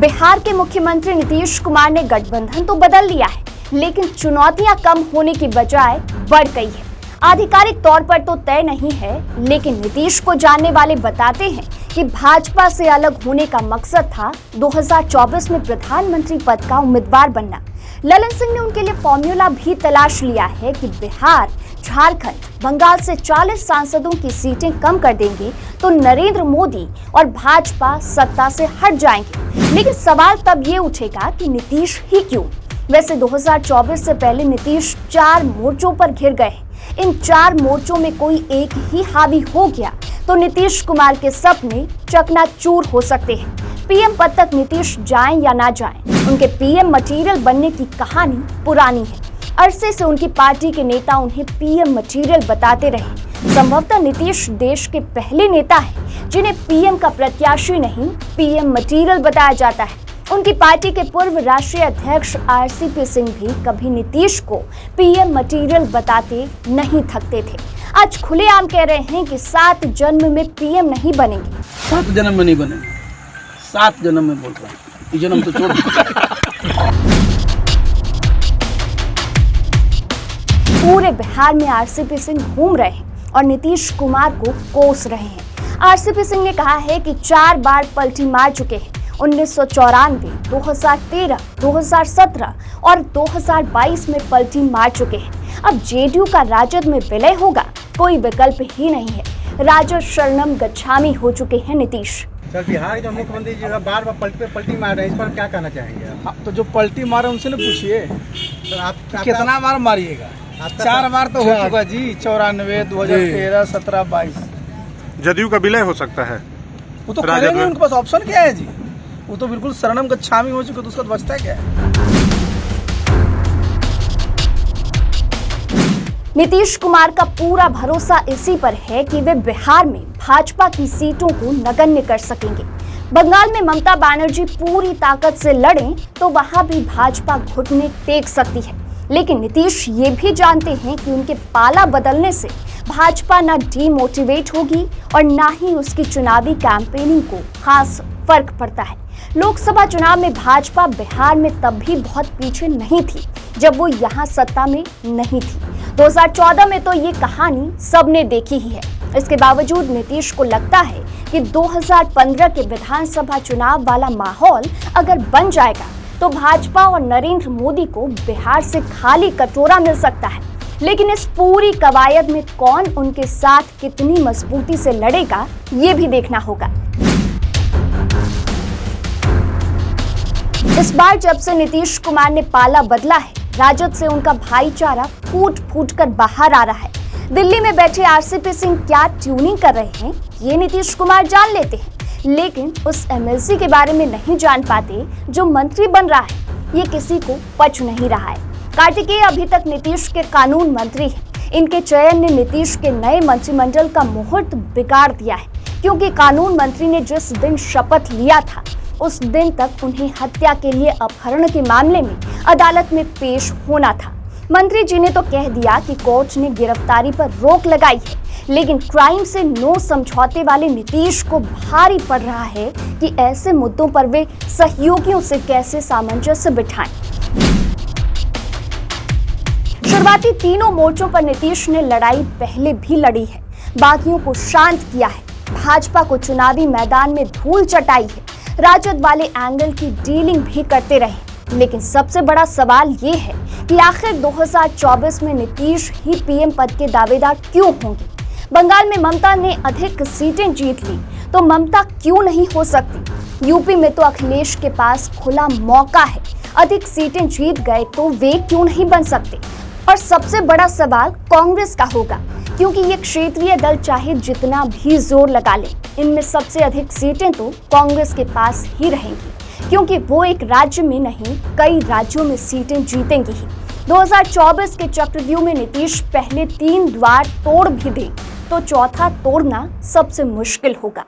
बिहार के मुख्यमंत्री नीतीश कुमार ने गठबंधन तो बदल लिया है, लेकिन चुनौतियां कम होने की बजाय बढ़ गई है। आधिकारिक तौर पर तो तय नहीं है, लेकिन नीतीश को जानने वाले बताते हैं कि भाजपा से अलग होने का मकसद था 2024 में प्रधानमंत्री पद का उम्मीदवार बनना। ललन सिंह ने उनके लिए फॉर्मूला भी तलाश लिया है कि बिहार, झारखंड, बंगाल से 40 सांसदों की सीटें कम कर देंगे तो नरेंद्र मोदी और भाजपा सत्ता से हट जाएंगे। लेकिन सवाल तब ये उठेगा कि नीतीश ही क्यों? वैसे 2024 से पहले नीतीश 4 मोर्चों पर घिर गए हैं। इन 4 मोर्चों में कोई एक ही हावी हो गया तो नीतीश कुमार के सपने चकनाचूर हो सकते हैं। पीएम पद तक नीतीश जाएं या ना जाएं, उनके पीएम मटेरियल बनने की कहानी पुरानी है। अरसे से उनकी पार्टी के नेता उन्हें पीएम मटेरियल बताते रहे। संभवतः नीतीश देश के पहले नेता हैं जिन्हें पीएम का प्रत्याशी नहीं, पीएम मटेरियल बताया जाता है। उनकी पार्टी के पूर्व राष्ट्रीय अध्यक्ष आरसीपी सिंह भी कभी नीतीश को पीएम मटेरियल बताते नहीं थकते थे। आज खुलेआम कह रहे हैं कि 7 जन्म में पीएम नहीं बनेंगे। 7 जन्म में नहीं बनेंगे, 7 जन्म में बोल रहा हूँ, ये जन्म तो छोड़। पूरे बिहार में आरसीपी सिंह घूम रहे हैं और नीतीश कुमार को कोस रहे हैं। आरसीपी सिंह ने कहा है कि 4 बार पलटी मार चुके हैं। 1994, 2013, 2017 और 2022 में पलटी मार चुके हैं। अब जेडीयू का राजद में विलय होगा, कोई विकल्प ही नहीं है। राजद शरणम गच्छामी हो चुके हैं नीतीश। सर, बिहार के मुख्यमंत्री जी बार बार पलटी मार रहे हैं, इस पर क्या कहना चाहेंगे आप? तो जो पलटी मारे उनसे न पूछिए सर, आप कितना बार मारिएगा। 4 बार तो हो चुका जी, 94, 2013, 17, 22। जदयू का विलय हो सकता है, वो तो करेंगे, उनके पास ऑप्शन क्या है जी? वो तो बिल्कुल शरणम गच्छामी हो चुके, तो उसका बचता क्या है? नीतीश कुमार का पूरा भरोसा इसी पर है कि वे बिहार में भाजपा की सीटों को नगण्य कर सकेंगे। बंगाल में ममता बनर्जी पूरी ताकत से लड़ें तो वहां भी भाजपा घुटने टेक सकती है। लेकिन नीतीश ये भी जानते हैं कि उनके पाला बदलने से भाजपा न डीमोटिवेट होगी और न ही उसकी चुनावी कैंपेनिंग को खास फर्क पड़ता है। लोकसभा चुनाव में भाजपा बिहार में तब भी बहुत पीछे नहीं थी जब वो यहाँ सत्ता में नहीं थी। 2014 में तो ये कहानी सबने देखी ही है। इसके बावजूद नीतीश को लगता है कि 2015 के विधानसभा चुनाव वाला माहौल अगर बन जाएगा तो भाजपा और नरेंद्र मोदी को बिहार से खाली कटोरा मिल सकता है। लेकिन इस पूरी कवायद में कौन उनके साथ कितनी मजबूती से लड़ेगा, ये भी देखना होगा। इस बार जब से नीतीश कुमार ने पाला बदला है, राजद से उनका भाईचारा फूट फूट कर बाहर आ रहा है। दिल्ली में बैठे आरसीपी सिंह क्या ट्यूनिंग कर रहे हैं, ये नीतीश कुमार जान लेते हैं, लेकिन उस एमएलसी के बारे में नहीं जान पाते जो मंत्री बन रहा है। ये किसी को पच नहीं रहा है। कार्तिकेय अभी तक नीतीश के कानून मंत्री हैं। इनके चयन ने नीतीश के नए मंत्रिमंडल का मुहूर्त बिगाड़ दिया है, क्योंकि कानून मंत्री ने जिस दिन शपथ लिया था उस दिन तक उन्हें हत्या के लिए अपहरण के मामले में अदालत में पेश होना था। मंत्री जी ने तो कह दिया कि कोर्ट ने गिरफ्तारी पर रोक लगाई है, लेकिन क्राइम से नो समझौते वाले नीतीश को भारी पड़ रहा है कि ऐसे मुद्दों पर वे सहयोगियों से कैसे सामंजस्य बिठाएं। शुरुआती तीनों मोर्चों पर नीतीश ने लड़ाई पहले भी लड़ी है, बाकियों को शांत किया है, भाजपा को चुनावी मैदान में धूल चटाई है, राजद वाले एंगल की डीलिंग भी करते रहे। लेकिन सबसे बड़ा सवाल ये है कि आखिर 2024 में नीतीश ही पीएम पद के दावेदार क्यों होंगे? बंगाल में ममता ने अधिक सीटें जीत ली तो ममता क्यों नहीं हो सकती? यूपी में तो अखिलेश के पास खुला मौका है, अधिक सीटें जीत गए तो वे क्यों नहीं बन सकते? और सबसे बड़ा सवाल कांग्रेस का होगा, क्योंकि ये क्षेत्रीय दल चाहे जितना भी जोर लगा ले, इनमें सबसे अधिक सीटें तो कांग्रेस के पास ही रहेंगी, क्योंकि वो एक राज्य में नहीं कई राज्यों में सीटें जीतेंगी ही। 2024 के चक्रव्यूह में नीतीश पहले 3 द्वार तोड़ भी दे तो चौथा तोड़ना सबसे मुश्किल होगा।